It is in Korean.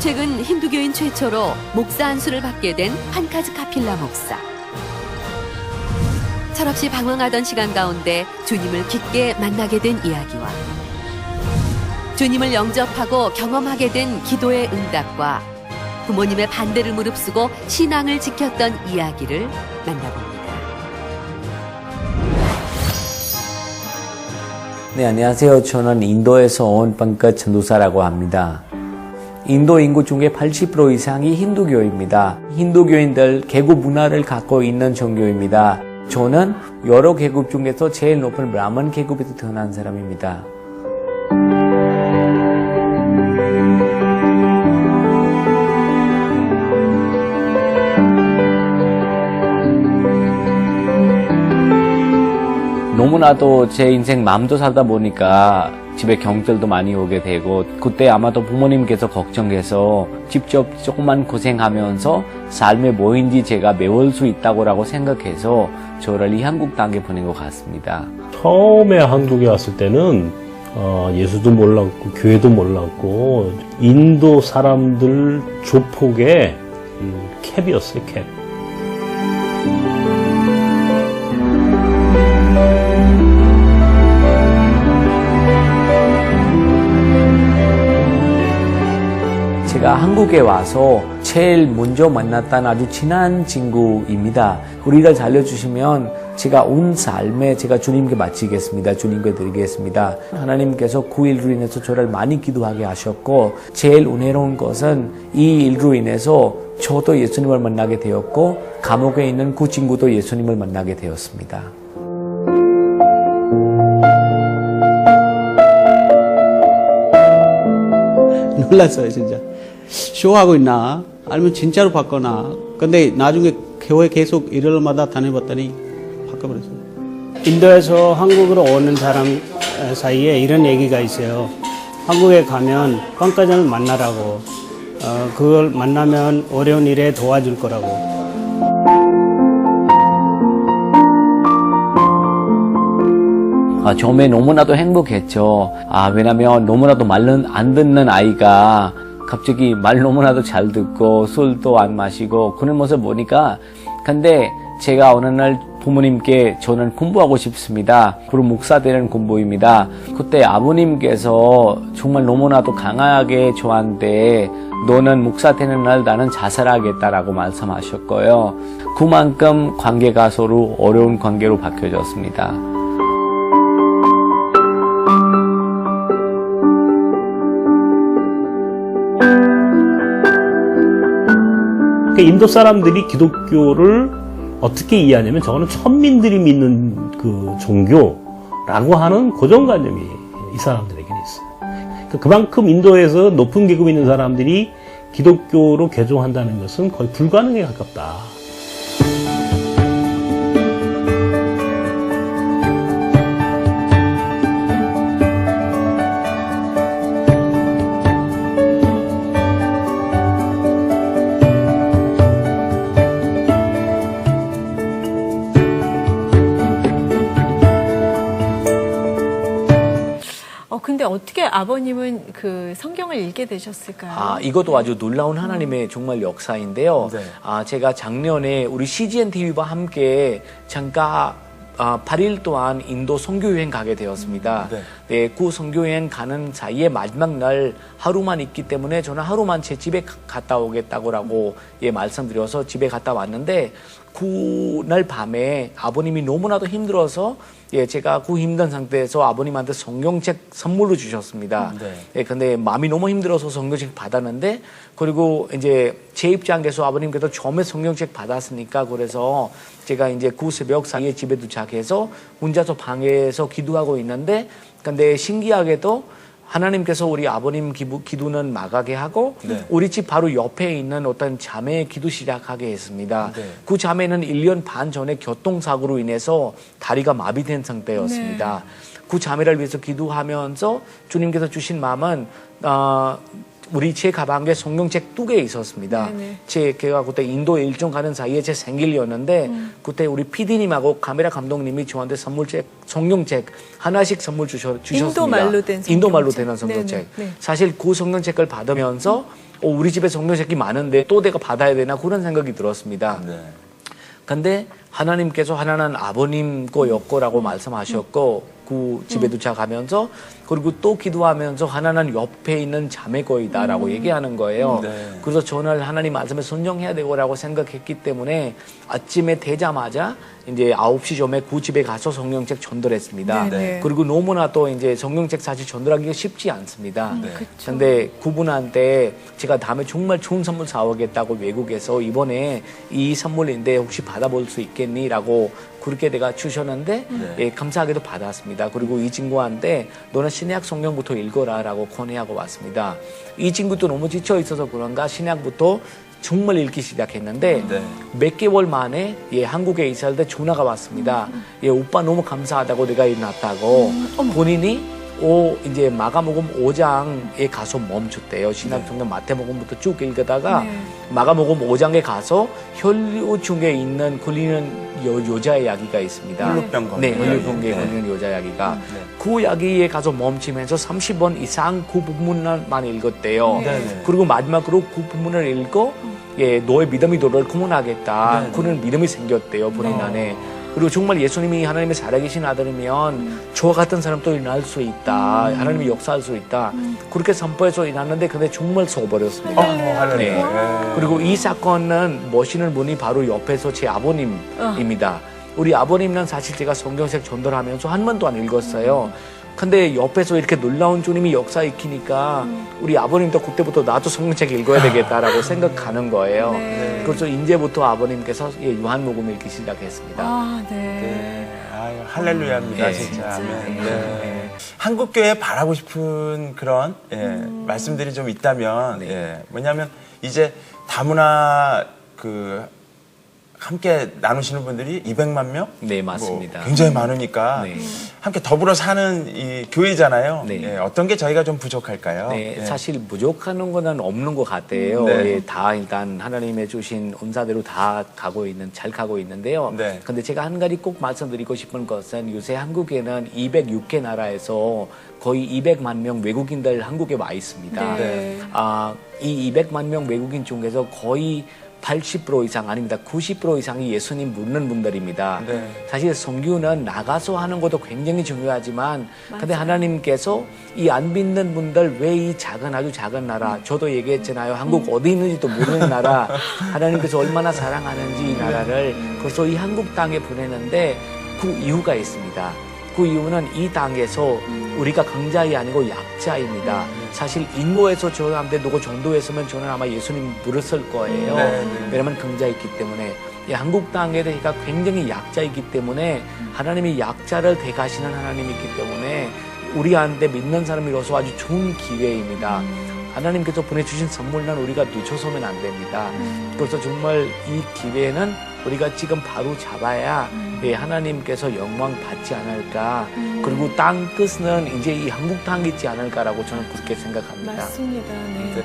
최근 힌두교인 최초로 목사 안수를 받게 된 판카즈 카필라 목사. 철없이 방황하던 시간 가운데 주님을 깊게 만나게 된 이야기와 주님을 영접하고 경험하게 된 기도의 응답과 부모님의 반대를 무릅쓰고 신앙을 지켰던 이야기를 만나봅니다. 네, 안녕하세요. 저는 인도에서 온 판카즈 전도사라고 합니다. 인도 인구 중에 80% 이상이 힌두교입니다. 힌두교인들 계급 문화를 갖고 있는 종교입니다. 저는 여러 계급 중에서 제일 높은 브라만 계급에서 태어난 사람입니다. 너무나도 제 인생 마음도 살다 보니까 집에 경찰도 많이 오게 되고 그때 아마도 부모님께서 걱정해서 직접 조금만 고생하면서 삶에 뭐인지 제가 배울 수 있다고 생각해서 저를 이 한국 땅에 보낸 것 같습니다. 처음에 한국에 왔을 때는 예수도 몰랐고 교회도 몰랐고 인도 사람들 조폭의 캡이었어요. 캡. 제가 한국에 와서 제일 먼저 만났던 아주 친한 친구입니다. 우리를 살려주시면 제가 온 삶에 제가 주님께 바치겠습니다. 주님께 드리겠습니다. 하나님께서 그 일로 인해서 저를 많이 기도하게 하셨고 제일 은혜로운 것은 이 일로 인해서 저도 예수님을 만나게 되었고 감옥에 있는 그 친구도 예수님을 만나게 되었습니다. 놀랐어요, 진짜. 쇼하고 있나? 아니면 진짜로 바꿔나? 근데 나중에 교회 계속 일요일마다 다녀봤더니 바꿔버렸어요. 인도에서 한국으로 오는 사람 사이에 이런 얘기가 있어요. 한국에 가면 판카즈를 만나라고. 그걸 만나면 어려운 일에 도와줄 거라고. 처음에 너무나도 행복했죠. 왜냐면 너무나도 말은 안 듣는 아이가 갑자기 말 너무나도 잘 듣고 술도 안 마시고 그런 모습 보니까 근데 제가 어느 날 부모님께 저는 공부하고 싶습니다. 그리고 목사 되는 공부입니다. 그때 아버님께서 정말 너무나도 강하게 저한테 너는 목사 되는 날 나는 자살하겠다라고 말씀하셨고요. 그만큼 관계가 서로 어려운 관계로 바뀌어졌습니다. 인도 사람들이 기독교를 어떻게 이해하냐면 저거는 천민들이 믿는 그 종교라고 하는 고정관념이 이 사람들에게는 있어요. 그만큼 인도에서 높은 계급에 있는 사람들이 기독교로 개종한다는 것은 거의 불가능에 가깝다. 근데 어떻게 아버님은 그 성경을 읽게 되셨을까요? 이것도 아주 놀라운 하나님의 정말 역사인데요. 네. 제가 작년에 우리 CGN TV와 함께 잠깐 8일 동안 인도 선교여행 가게 되었습니다. 네, 그 선교여행 가는 사이에 마지막 날 하루만 있기 때문에 저는 하루만 제 집에 갔다 오겠다고 말씀드려서 집에 갔다 왔는데 그날 밤에 아버님이 너무나도 힘들어서 제가 그 힘든 상태에서 아버님한테 성경책 선물로 주셨습니다. 근데 마음이 너무 힘들어서 성경책 받았는데 그리고 이제 제 입장에서 아버님께서 처음에 성경책 받았으니까 그래서 제가 이제 그 새벽 사이에 집에 도착해서 혼자서 방에서 기도하고 있는데 근데 신기하게도 하나님께서 우리 아버님 기도는 막하게 하고 우리 집 바로 옆에 있는 어떤 자매의 기도 시작하게 했습니다. 그 자매는 1년 반 전에 교통사고로 인해서 다리가 마비된 상태였습니다. 그 자매를 위해서 기도하면서 주님께서 주신 마음은 우리 제 가방에 성경책 2개 있었습니다. 제가 그때 인도 일정 가는 사이에 제 생일이었는데 그때 우리 PD님하고 카메라 감독님이 저한테 선물책, 성경책 하나씩 선물 주셨습니다. 인도말로 된 성경책. 인도말로 되는 성경책. 사실 그 성경책을 받으면서 우리 집에 성경책이 많은데 또 내가 받아야 되나 그런 생각이 들었습니다. 네. 근데 하나님께서 하나는 아버님 거였고라고 말씀하셨고 그 집에 도착하면서 그리고 또 기도하면서 하나는 옆에 있는 자매 거이다라고 얘기하는 거예요. 네. 그래서 저는 하나님 말씀에 순종해야 되고라고 생각했기 때문에 아침에 되자마자 이제 9시 전에 그 집에 가서 성경책 전달했습니다. 네. 그리고 너무나 또 이제 성경책 사실 전달하기가 쉽지 않습니다. 그쵸. 근데 그분한테 제가 다음에 정말 좋은 선물 사오겠다고 외국에서 이번에 이 선물인데 혹시 받아볼 수 있겠니?라고 그렇게 내가 주셨는데 예, 감사하게도 받았습니다. 그리고 이 친구한테 너는 신약 성경부터 읽어라라고 권해하고 왔습니다. 이 친구도 너무 지쳐 있어서 그런가 신약부터 정말 읽기 시작했는데 네. 몇 개월 만에 예, 한국에 있을 때 전화가 왔습니다. 예, 오빠 너무 감사하다고 내가 일어났다고 본인이 이제 마가복음 5장에 가서 멈췄대요. 신약성경 마태복음부터 쭉 읽다가 마가복음 5장에 가서 혈류증에 있는 걸리는 여자의 이야기가 있습니다. 혈루병 걸리는 네, 혈류병에 네. 걸리는 여자 이야기가 그 이야기에 가서 멈추면서 30번 이상 그 부분만 읽었대요. 네. 그리고 마지막으로 그 부분을 읽고 예, 너의 믿음이 너를 구원하겠다. 그런 믿음이 생겼대요, 본인 안에. 그리고 정말 예수님이 하나님의 살아계신 아들이면 저와 같은 사람도 일어날 수 있다. 하나님이 역사할 수 있다. 그렇게 선포해서 일어났는데 근데 정말 속어버렸습니다. 할렐루야. 네. 그리고 이 사건은 모시는 분이 바로 옆에서 제 아버님입니다. 우리 아버님은 사실 제가 성경책 전달하면서 한 번도 안 읽었어요. 근데 옆에서 이렇게 놀라운 주님이 역사 익히니까 우리 아버님도 그때부터 나도 성경책 읽어야 되겠다라고 생각하는 거예요. 그래서 이제부터 아버님께서 요한복음 읽기 시작했습니다. 아, 네. 네. 아유, 할렐루야입니다, 네. 진짜. 아멘. 진짜. 네. 한국 교회에 바라고 싶은 그런 말씀들이 좀 있다면 뭐냐면 이제 다문화 함께 나누시는 분들이 200만 명? 네, 맞습니다. 뭐 굉장히 많으니까 네. 함께 더불어 사는 이 교회잖아요. 네. 예, 어떤 게 저희가 좀 부족할까요? 네, 예. 사실 부족하는 건 없는 것 같아요. 네. 예, 다 일단 하나님의 주신 은사대로 다 잘 가고 있는데요. 네. 근데 제가 한 가지 꼭 말씀드리고 싶은 것은 요새 한국에는 206개 나라에서 거의 200만 명 외국인들 한국에 와 있습니다. 네. 이 200만 명 외국인 중에서 거의 80% 이상 아닙니다. 90% 이상이 예수님 믿는 분들입니다. 네. 사실 선교는 나가서 하는 것도 굉장히 중요하지만 근데 하나님께서 이 안 믿는 분들 왜 이 아주 작은 나라 저도 얘기했잖아요. 한국 어디 있는지도 모르는 나라 하나님께서 얼마나 사랑하는지 이 나라를 그래서 이 한국 땅에 보내는데 그 이유가 있습니다. 그 이유는 이 땅에서 우리가 강자이 아니고 약자입니다. 사실 인도에서 저한테 누구 전도했으면 저는 아마 예수님 물었을 거예요. 왜냐하면 강자있기 때문에 이 한국 땅에 대해서 굉장히 약자이기 때문에 하나님이 약자를 대가시는 하나님이기 때문에 우리한테 믿는 사람이로서 아주 좋은 기회입니다. 하나님께서 보내주신 선물은 우리가 놓쳐서면 안 됩니다. 그래서 정말 이 기회는 우리가 지금 바로 잡아야 하나님께서 영광 받지 않을까. 그리고 땅 끝은 이제 이 한국 땅이지 않을까라고 저는 그렇게 생각합니다. 맞습니다. 네.